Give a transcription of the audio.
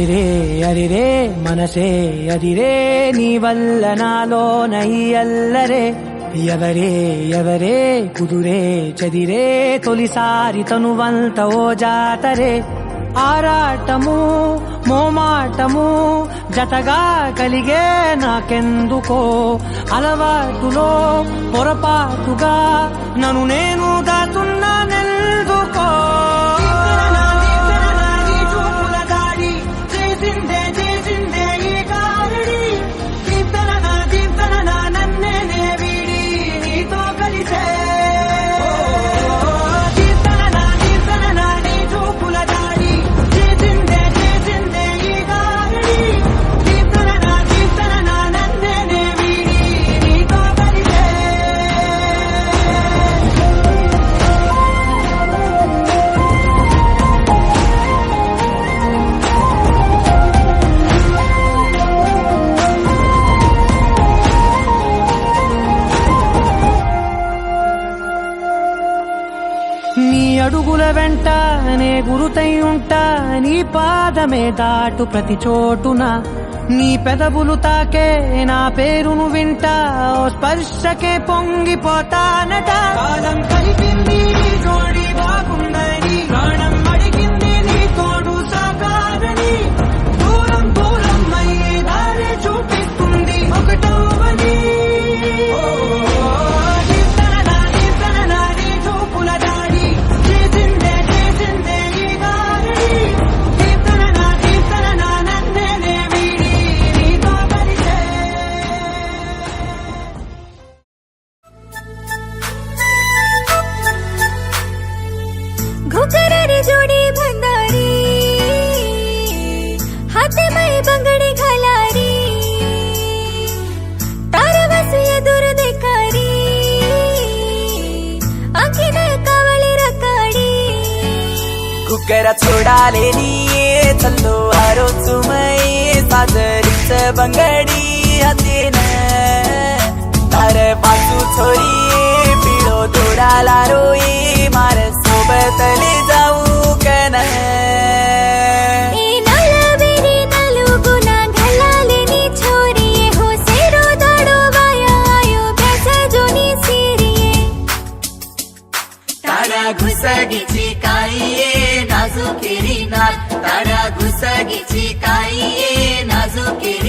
అరిరే మనసే అదిరే నీ వల్ల నాలోన ఈ అల్లరే ఎవరే కుదురే చదిరే తొలిసారి తనువంత ఓ జాతరే ఆరాటము మోమాటము జతగా కలిగే నాకెందుకో అలవాటులో పొరపాటుగా నన్ను నేను దాచున్నానెందుకో నీ అడుగుల వెంట నే గురుతై ఉంటా నీ పాదమే దాటు ప్రతి చోటున నీ పెదవులు తాకే నా పేరును వింటా ఓ స్పర్శకే పొంగిపోతానట కాలం కలిపింది జోడి బాగుందని ప్రాణం అడిగింది నీ తోడు సాగాలని దూరం దూరం అయ్యే దారి చూపిస్తుంది ఒకటవని जोड़ी भंडारी हाथे में बंगड़ी घालारी तारवस एदुर देखारी आखिने कावली रकाडी कुकरा छोडालेनी चल्लो हारो चुमै साजरीच बंगडी हातेन तार पाचू छोरी पिळो दोडाला रोई मार सोबत ले जाऊ कन घुसगीची काईये नाजुकेरी नार तारा घुसगीची काईये नाजुकेरी